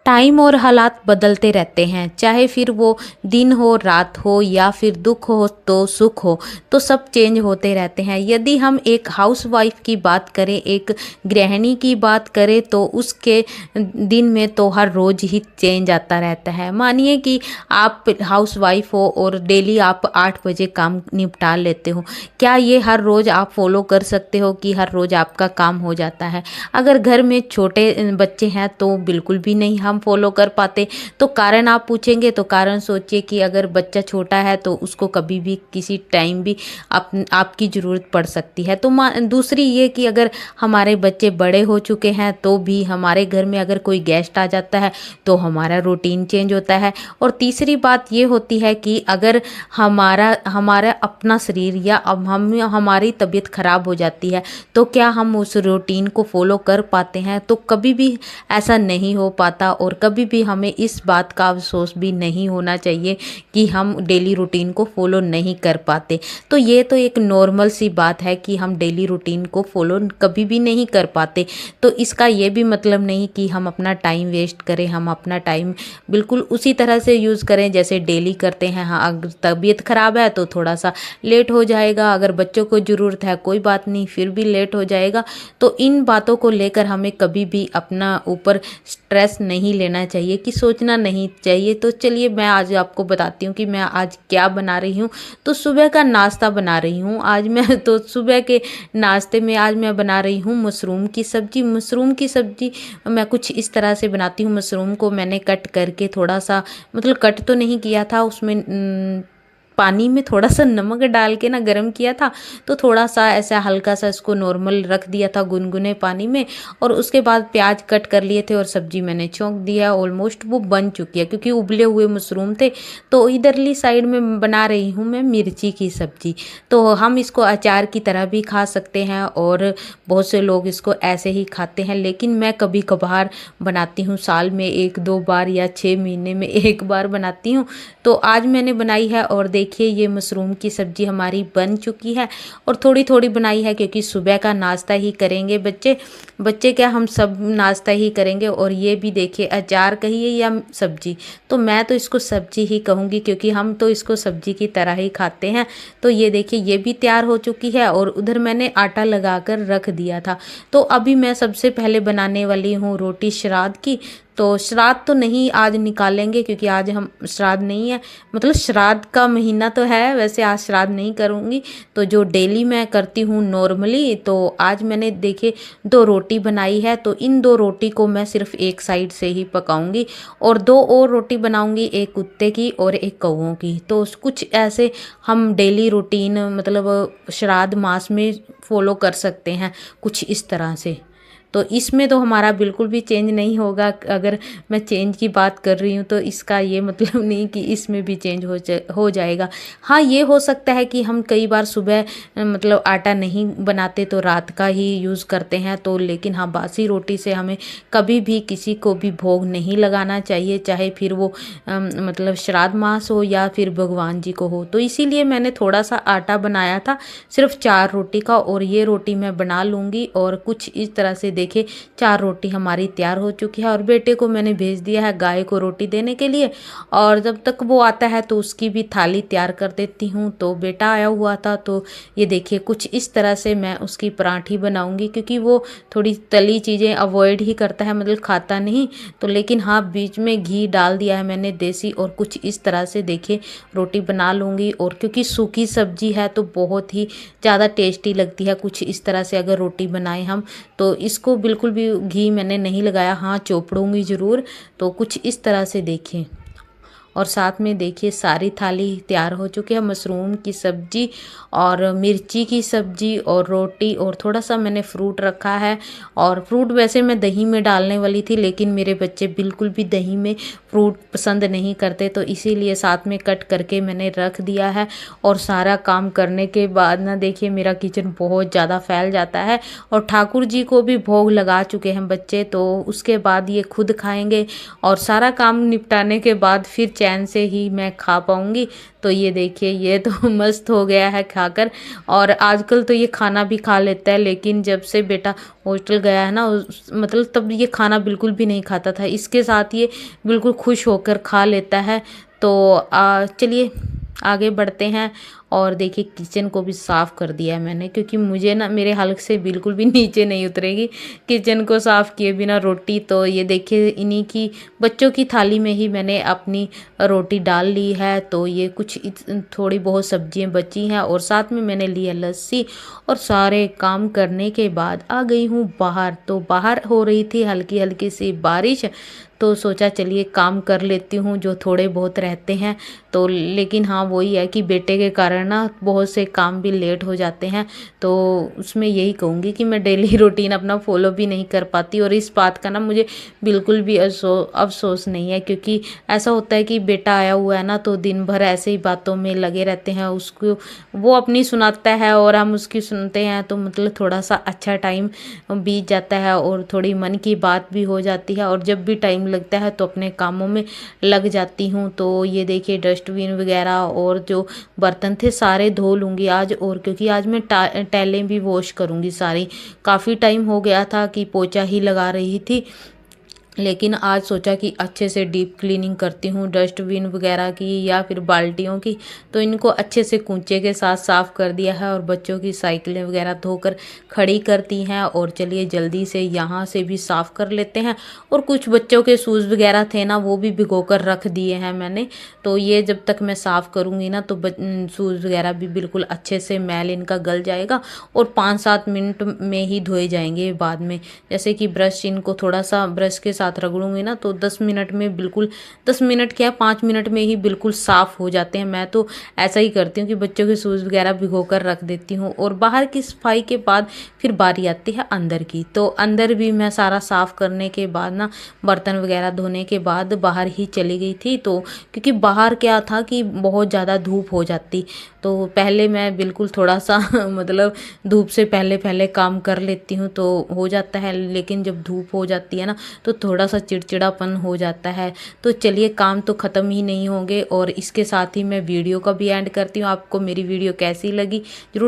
Time और हालात बदलते रहते हैं, चाहे फिर वो दिन हो, रात हो या फिर दुख हो तो सुख हो, तो सब चेंज होते रहते हैं। यदि हम एक हाउसवाइफ की बात करें, एक गृहिणी की बात करें, तो उसके दिन में तो हर रोज़ ही चेंज आता रहता है। मानिए कि आप हाउसवाइफ हो और डेली आप 8 बजे काम निपटा लेते हो, क्या ये हर रोज़ आप फॉलो कर सकते हो कि हर रोज़ आपका काम हो जाता है? अगर घर में छोटे बच्चे हैं तो बिल्कुल भी नहीं हम फॉलो कर पाते। तो कारण आप पूछेंगे, तो कारण सोचिए कि अगर बच्चा छोटा है तो उसको कभी भी किसी टाइम भी आपकी ज़रूरत पड़ सकती है। तो दूसरी ये कि अगर हमारे बच्चे बड़े हो चुके हैं तो भी हमारे घर में अगर कोई गेस्ट आ जाता है तो हमारा रूटीन चेंज होता है। और तीसरी बात ये होती है कि अगर हमारा हमारा अपना शरीर या अब हम हमारी तबीयत ख़राब हो जाती है तो क्या हम उस रूटीन को फॉलो कर पाते हैं? तो कभी भी ऐसा नहीं हो पाता। और कभी भी हमें इस बात का अफ़सोस भी नहीं होना चाहिए कि हम डेली रूटीन को फॉलो नहीं कर पाते। तो ये तो एक नॉर्मल सी बात है कि हम डेली रूटीन को फॉलो कभी भी नहीं कर पाते। तो इसका ये भी मतलब नहीं कि हम अपना टाइम वेस्ट करें, हम अपना टाइम बिल्कुल उसी तरह से यूज़ करें जैसे डेली करते हैं। हाँ, अगर तबीयत ख़राब है तो थोड़ा-सा लेट हो जाएगा, अगर बच्चों को ज़रूरत है कोई बात नहीं, फिर भी लेट हो जाएगा। तो इन बातों को लेकर हमें कभी भी अपना ऊपर स्ट्रेस नहीं लेना चाहिए, कि सोचना नहीं चाहिए। तो चलिए मैं आज आपको बताती हूँ कि मैं आज क्या बना रही हूँ। तो सुबह का नाश्ता बना रही हूँ आज मैं। तो सुबह के नाश्ते में आज मैं बना रही हूँ मशरूम की सब्ज़ी। मशरूम की सब्ज़ी मैं कुछ इस तरह से बनाती हूँ। मशरूम को मैंने कट करके थोड़ा-सा, मतलब कट तो नहीं किया था, उसमें पानी में थोड़ा-सा नमक डाल के ना गरम किया था, तो थोड़ा-सा ऐसा हल्का-सा इसको नॉर्मल रख दिया था गुनगुने पानी में। और उसके बाद प्याज कट कर लिए थे और सब्ज़ी मैंने छौंक दिया। ऑलमोस्ट वो बन चुकी है क्योंकि उबले हुए मशरूम थे। तो इधरली साइड में बना रही हूँ मैं मिर्ची की सब्ज़ी। तो हम इसको अचार की तरह भी खा सकते हैं और बहुत से लोग इसको ऐसे ही खाते हैं, लेकिन मैं कभी-कभार बनाती हूँ, साल में 1-2 बार या 6 महीने में 1 बार बनाती हूँ। तो आज मैंने बनाई है और देखिए ये मशरूम की सब्ज़ी हमारी बन चुकी है। और थोड़ी-थोड़ी बनाई है क्योंकि सुबह का नाश्ता ही करेंगे बच्चे। बच्चे क्या, हम सब नाश्ता ही करेंगे। और ये भी देखिए अचार कहिए या सब्ज़ी, तो मैं तो इसको सब्ज़ी ही कहूँगी क्योंकि हम तो इसको सब्ज़ी की तरह ही खाते हैं। तो ये देखिए ये भी तैयार हो चुकी है और उधर मैंने आटा लगाकर रख दिया था। तो अभी मैं सबसे पहले बनाने वाली हूँ रोटी श्राद्ध की। तो श्राद्ध तो नहीं आज निकालेंगे क्योंकि आज हम श्राद्ध नहीं है, मतलब श्राद्ध का महीना तो है, वैसे आज श्राद्ध नहीं करूँगी। तो जो डेली मैं करती हूँ नॉर्मली, तो आज मैंने देखिए 2 रोटी बनाई है। तो इन 2 रोटी को मैं सिर्फ एक साइड से ही पकाऊंगी और 2 और रोटी बनाऊंगी, एक कुत्ते की और एक कौवों की। तो कुछ ऐसे हम डेली रूटीन मतलब श्राद्ध मास में फॉलो कर सकते हैं कुछ इस तरह से। तो इसमें तो हमारा बिल्कुल भी चेंज नहीं होगा। अगर मैं चेंज की बात कर रही हूँ तो इसका ये मतलब नहीं कि इसमें भी चेंज हो जाएगा। हाँ, ये हो सकता है कि हम कई बार सुबह मतलब आटा नहीं बनाते तो रात का ही यूज़ करते हैं। तो लेकिन हाँ, बासी रोटी से हमें कभी भी किसी को भी भोग नहीं लगाना चाहिए, चाहे फिर वो मतलब श्राद्ध मास हो या फिर भगवान जी को हो। तो इसीलिए मैंने थोड़ा सा आटा बनाया था, सिर्फ 4 रोटी का, और ये रोटी मैं बना लूँगी। और कुछ इस तरह से देखिए 4 रोटी हमारी तैयार हो चुकी है और बेटे को मैंने भेज दिया है गाय को रोटी देने के लिए। और जब तक वो आता है तो उसकी भी थाली तैयार कर देती हूँ। तो बेटा आया हुआ था, तो ये देखिए कुछ इस तरह से मैं उसकी पराठी बनाऊंगी क्योंकि वो थोड़ी तली चीज़ें अवॉइड ही करता है, मतलब खाता नहीं। तो लेकिन हाँ, बीच में घी डाल दिया है मैंने देसी, और कुछ इस तरह से देखिए रोटी बना लूँगी। और क्योंकि सूखी सब्जी है तो बहुत ही ज़्यादा टेस्टी लगती है। कुछ इस तरह से अगर रोटी बनाएं हम, तो इसको बिल्कुल भी घी मैंने नहीं लगाया, हाँ चोपड़ूंगी ज़रूर। तो कुछ इस तरह से देखिए, और साथ में देखिए सारी थाली तैयार हो चुकी है। मशरूम की सब्ज़ी और मिर्ची की सब्ज़ी और रोटी, और थोड़ा सा मैंने फ्रूट रखा है। और फ्रूट वैसे मैं दही में डालने वाली थी, लेकिन मेरे बच्चे बिल्कुल भी दही में फ्रूट पसंद नहीं करते, तो इसीलिए साथ में कट करके मैंने रख दिया है। और सारा काम करने के बाद ना देखिए मेरा किचन बहुत ज़्यादा फैल जाता है। और ठाकुर जी को भी भोग लगा चुके हैं बच्चे, तो उसके बाद ये खुद खाएंगे। और सारा काम निपटाने के बाद फिर चैन से ही मैं खा पाऊँगी। तो ये देखिए ये तो मस्त हो गया है खाकर। और आजकल तो ये खाना भी खा लेता है, लेकिन जब से बेटा हॉस्टल गया है ना मतलब तब ये खाना बिल्कुल भी नहीं खाता था। इसके साथ ये बिल्कुल खुश होकर खा लेता है। तो चलिए आगे बढ़ते हैं। और देखिए किचन को भी साफ़ कर दिया है मैंने, क्योंकि मुझे ना मेरे हल्क से बिल्कुल भी नीचे नहीं उतरेगी किचन को साफ़ किए बिना रोटी। तो ये देखिए इन्हीं की बच्चों की थाली में ही मैंने अपनी रोटी डाल ली है। तो ये कुछ थोड़ी बहुत सब्जियां बची हैं और साथ में मैंने लिया लस्सी। और सारे काम करने के बाद आ गई हूँ बाहर। तो बाहर हो रही थी हल्की हल्की सी बारिश। तो सोचा चलिए काम कर लेती हूँ जो थोड़े बहुत रहते हैं। तो लेकिन हाँ वही है कि बेटे के कारण ना बहुत से काम भी लेट हो जाते हैं। तो उसमें यही कहूँगी कि मैं डेली रूटीन अपना फॉलो भी नहीं कर पाती, और इस बात का ना मुझे बिल्कुल भी अफसोस नहीं है, क्योंकि ऐसा होता है कि बेटा आया हुआ है ना तो दिन भर ऐसे ही बातों में लगे रहते हैं। उसको वो अपनी सुनाता है और हम उसकी सुनते हैं, तो मतलब थोड़ा सा अच्छा टाइम बीत जाता है और थोड़ी मन की बात भी हो जाती है। और जब भी टाइम लगता है तो अपने कामों में लग जाती हूँ। तो ये देखिए डस्टबिन वगैरह और जो बर्तन थे सारे धो लूँगी आज। और क्योंकि आज मैं टाइलें भी वॉश करूँगी सारी। काफ़ी टाइम हो गया था कि पोछा ही लगा रही थी, लेकिन आज सोचा कि अच्छे से डीप क्लीनिंग करती हूँ डस्टबिन वगैरह की या फिर बाल्टियों की। तो इनको अच्छे से कूंचे के साथ साफ़ कर दिया है और बच्चों की साइकिलें वगैरह धोकर खड़ी करती हैं। और चलिए जल्दी से यहाँ से भी साफ़ कर लेते हैं। और कुछ बच्चों के शूज़ वगैरह थे ना वो भी भिगो कर रख दिए हैं मैंने। तो ये जब तक मैं साफ़ करूँगी ना तो शूज़ वगैरह भी बिल्कुल अच्छे से मैल इनका गल जाएगा और 5-7 मिनट में ही धोए जाएंगे बाद में। जैसे कि ब्रश इनको थोड़ा सा ब्रश के साथ रगड़ूंगी ना तो 10 मिनट में बिल्कुल, 10 मिनट क्या 5 मिनट में ही बिल्कुल साफ़ हो जाते हैं। मैं तो ऐसा ही करती हूँ कि बच्चों के शूज़ वगैरह भिगो कर रख देती हूँ। और बाहर की सफाई के बाद फिर बारी आती है अंदर की। तो अंदर भी मैं सारा साफ़ करने के बाद ना बर्तन वगैरह धोने के बाद बाहर ही चली गई थी। तो क्योंकि बाहर क्या था कि बहुत ज़्यादा धूप हो जाती, तो पहले मैं बिल्कुल थोड़ा सा मतलब धूप से पहले पहले काम कर लेती हूँ तो हो जाता है। लेकिन जब धूप हो जाती है ना तो थोड़ा सा चिड़चिड़ापन हो जाता है। तो चलिए काम तो ख़त्म ही नहीं होंगे। और इसके साथ ही मैं वीडियो का भी एंड करती हूँ। आपको मेरी वीडियो कैसी लगी ज़रूर